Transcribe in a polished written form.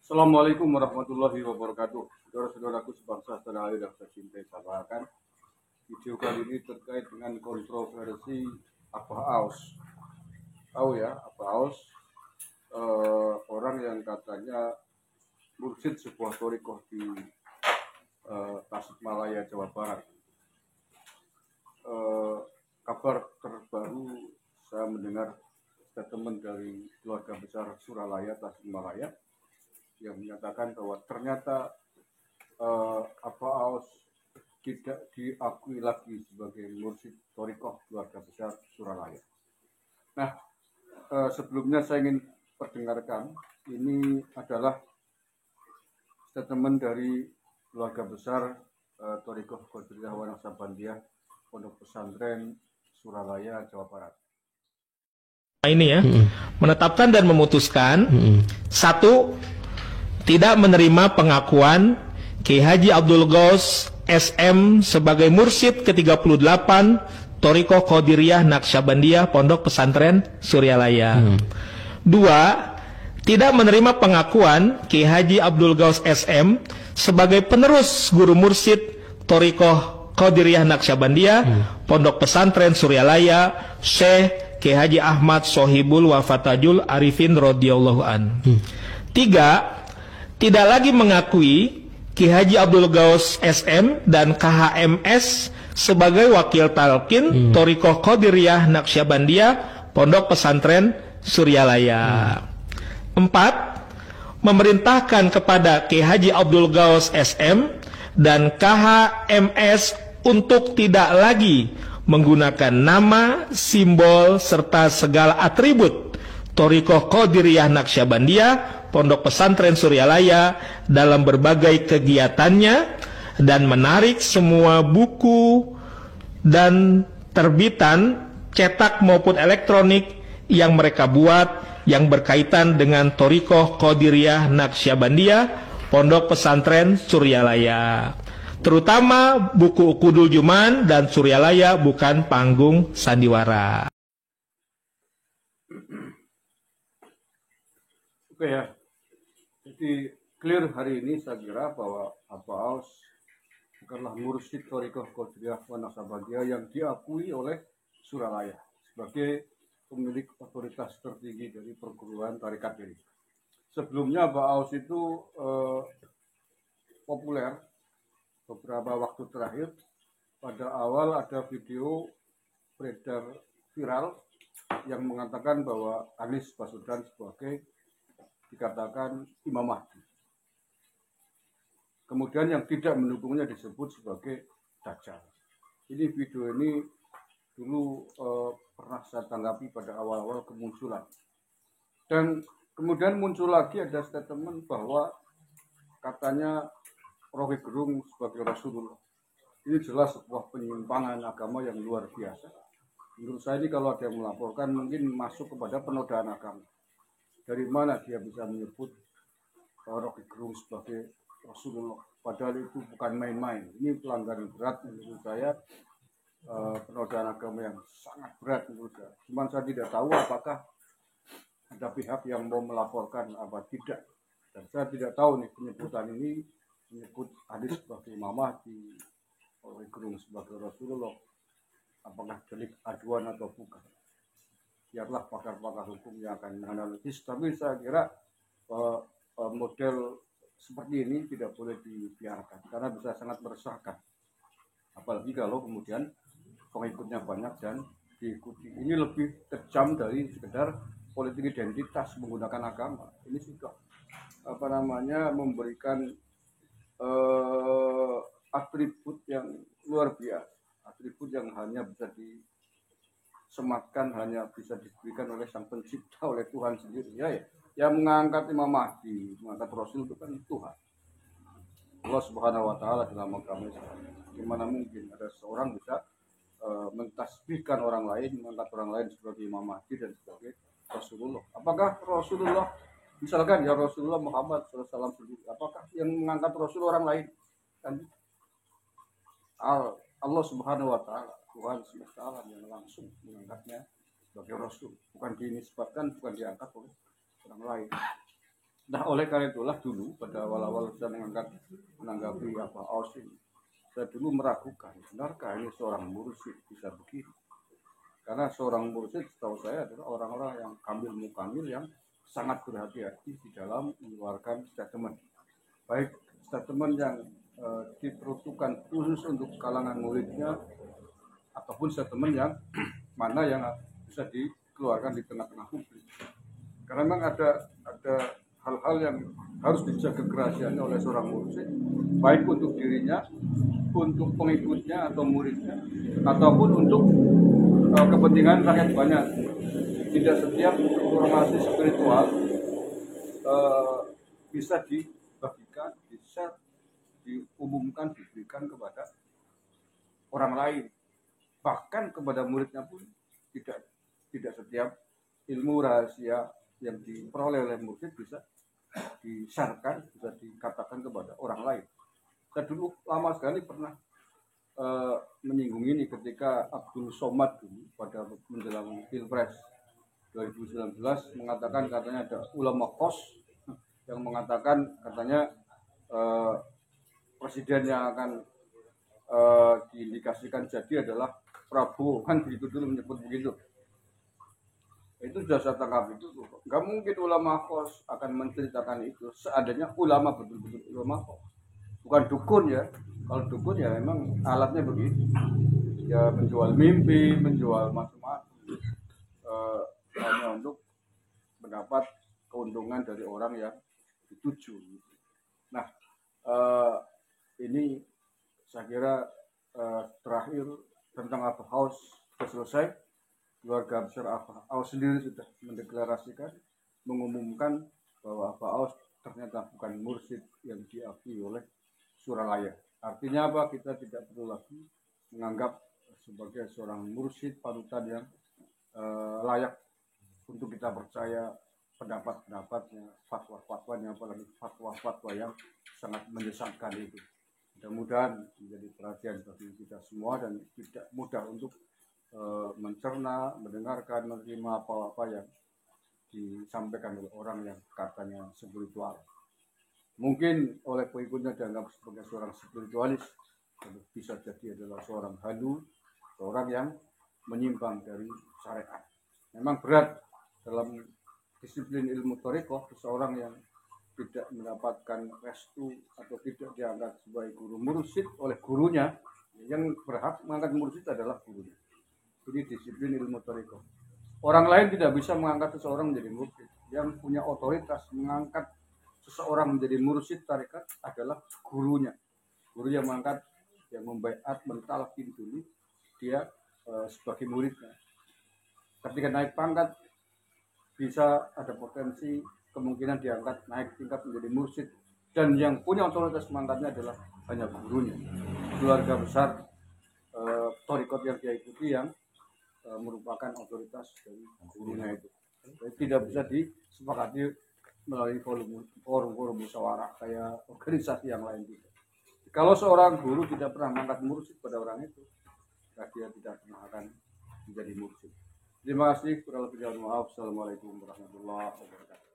Assalamualaikum warahmatullahi wabarakatuh. Saudara-saudaraku sebangsa setanah air yang saya cintai, saya bahagiakan. Video kali ini terkait dengan kontroversi Abah Aos. Tahu ya, Abah Aos orang yang katanya mursyid sebuah thariqah di Tasikmalaya, Jawa Barat. Kabar terbaru saya mendengar statement dari keluarga besar Suralaya Tasikmalaya yang menyatakan bahwa ternyata Abah Aos tidak diakui lagi sebagai mursyid thariqah keluarga besar Suralaya. Nah, sebelumnya saya ingin perdengarkan, ini adalah statement dari keluarga besar thariqah Qadiriyah wa Naqsabandiyah Pondok Pesantren Suralaya, Jawa Barat. Ini ya, menetapkan dan memutuskan satu, tidak menerima pengakuan Kiai Haji Abdul Ghaus SM sebagai mursyid ke-38 thariqah Qadiriyah Naqsabandiyah Pondok Pesantren Suryalaya. Dua, tidak menerima pengakuan Kiai Haji Abdul Ghaus SM sebagai penerus guru mursyid thariqah Qadiriyah Naqsabandiyah Pondok Pesantren Suryalaya Syekh Kiai Haji Ahmad Sohibul Wafatajul Arifin radhiyallahu an. Tiga, tidak lagi mengakui Kiai Haji Abdul Ghaus SM dan KHMS sebagai wakil talqin thariqah Qadiriyah Naqsabandiyah Pondok Pesantren Suryalaya. Empat, memerintahkan kepada Kiai Haji Abdul Ghaus SM dan KHMS untuk tidak lagi menggunakan nama, simbol, serta segala atribut thariqah Qadiriyah Naqsabandiyah Pondok Pesantren Suryalaya dalam berbagai kegiatannya, dan menarik semua buku dan terbitan cetak maupun elektronik yang mereka buat yang berkaitan dengan thariqah Qadiriyah Naqsabandiyah Pondok Pesantren Suryalaya, terutama buku Ukudul Juman dan Suryalaya Bukan Panggung Sandiwara. Oke ya, jadi clear hari ini saya kira bahwa Abah Aos bukanlah mursyid thariqah Qadiriyah wa Naqsabandiyah yang diakui oleh Suralaya sebagai pemilik otoritas tertinggi dari perguruan tarekat ini. Sebelumnya Abah Aos itu populer beberapa waktu terakhir. Pada awal ada video beredar viral yang mengatakan bahwa Anies Baswedan sebagai dikatakan Imam Mahdi. Kemudian yang tidak mendukungnya disebut sebagai Dajjal. Ini video ini dulu pernah saya tanggapi pada awal-awal kemunculan. Dan kemudian muncul lagi ada statement bahwa katanya Rocky Gerung sebagai Rasulullah. Ini jelas sebuah penyimpangan agama yang luar biasa. Menurut saya ini kalau ada yang melaporkan mungkin masuk kepada penodaan agama. Dari mana dia bisa menyebut Rocky Gerung sebagai Rasulullah? Padahal itu bukan main-main. Ini pelanggaran berat menurut saya, penodaan agama yang sangat berat menurut saya. Cuman saya tidak tahu apakah ada pihak yang mau melaporkan apa tidak. Dan saya tidak tahu nih penyebutan ini menyebut Anies sebagai Imam Mahdi, Rocky Gerung sebagai Rasulullah, apakah delik aduan atau bukan. Biarlah pakar-pakar hukum yang akan menganalisis, tapi saya kira model seperti ini tidak boleh dibiarkan karena bisa sangat meresahkan, apalagi kalau kemudian pengikutnya banyak dan diikuti. Ini lebih kejam dari sekedar politik identitas menggunakan agama. Ini sudah memberikan atribut yang luar biasa, atribut yang hanya bisa disematkan, hanya bisa diberikan oleh Sang Pencipta, oleh Tuhan sendiri. Yang mengangkat Imam Mahdi, mengangkat Rasul itu kan Tuhan, Allah Subhanahu Wa Taala dalam agama Islam. Gimana mungkin ada seorang bisa mentasbihkan orang lain, mengangkat orang lain sebagai Imam Mahdi dan sebagai Rasulullah? Apakah Rasulullah, misalkan ya Rasulullah Muhammad SAW sendiri, apakah yang mengangkat Rasul orang lain? Kan Allah Subhanahu Wa Taala, Tuhan semesta alam yang langsung mengangkatnya sebagai Rasul, bukan dinisbatkan, bukan diangkat oleh orang lain. Nah, oleh karena itulah dulu pada awal-awal saya menanggapi apa Aus ini, saya dulu meragukan, benarkah ini seorang mursyid bisa begini? Karena seorang mursyid setahu saya adalah orang-orang yang kamil yang sangat berhati-hati di dalam mengeluarkan statement. Baik statement yang diperuntukkan khusus untuk kalangan muridnya, ataupun statement yang mana yang bisa dikeluarkan di tengah-tengah publik. Karena memang ada hal-hal yang harus dijaga kerahasiaannya oleh seorang mursyid, baik untuk dirinya, untuk pengikutnya atau muridnya, ataupun untuk kepentingan rakyat banyak. Tidak setiap informasi spiritual bisa dibagikan, bisa diumumkan, diberikan kepada orang lain, bahkan kepada muridnya pun tidak setiap ilmu rahasia yang diperoleh oleh murid bisa disarkan, bisa dikatakan kepada orang lain. Saya dulu lama sekali pernah menyinggung ini ketika Abdul Somad dulu pada menjelang Pilpres 2019 mengatakan katanya ada ulama kos yang mengatakan katanya presiden yang akan diindikasikan jadi adalah Prabowo, kan begitu dulu menyebut begitu. Itu sudah saya tangkap itu, nggak mungkin ulama kos akan menceritakan itu. Seadanya ulama betul-betul ulama kos, bukan dukun ya. Kalau dukun ya memang alatnya begitu, ya menjual mimpi, menjual macam-macam, hanya untuk mendapat keuntungan dari orang yang dituju. Nah, ini saya kira terakhir tentang Abah Aus sudah selesai. Keluarga besar Abah Aus sendiri sudah mendeklarasikan, mengumumkan bahwa Abah Aus ternyata bukan mursyid yang diakui oleh Suralaya. Artinya apa? Kita tidak perlu lagi menganggap sebagai seorang mursyid panutan yang layak untuk kita percaya pendapat-pendapatnya, fatwa-fatwanya, apalagi fatwa-fatwa yang sangat menyesatkan itu. Mudah-mudahan menjadi perhatian bagi kita semua dan tidak mudah untuk mencerna, mendengarkan, menerima apa-apa yang disampaikan oleh orang yang katanya spiritual. Mungkin oleh pengikutnya dianggap sebagai seorang spiritualis, bisa jadi adalah seorang halu, seorang yang menyimpang dari syariat. Memang berat dalam disiplin ilmu thariqah seseorang yang tidak mendapatkan restu atau tidak diangkat sebagai guru mursyid oleh gurunya. Yang berhak mengangkat mursyid adalah gurunya. Ini disiplin ilmu thariqah. Orang lain tidak bisa mengangkat seseorang menjadi mursyid. Yang punya otoritas mengangkat seseorang menjadi mursyid tarekat adalah gurunya. Guru yang mengangkat, yang membaiat, mentalkin dulu dia sebagai muridnya. Ketika naik pangkat bisa ada potensi kemungkinan diangkat naik tingkat menjadi mursyid, dan yang punya otoritas mengangkatnya adalah hanya gurunya. Keluarga besar thariqat yang dia ikuti yang merupakan otoritas dari gurunya itu. Jadi tidak bisa disepakati melalui forum musyawarah kayak organisasi yang lain juga. Kalau seorang guru tidak pernah mengangkat mursyid pada orang itu, dia tidak pernah akan menjadi mursyid. Terima kasih, kurang lebih mohon maaf. Assalamualaikum warahmatullahi wabarakatuh.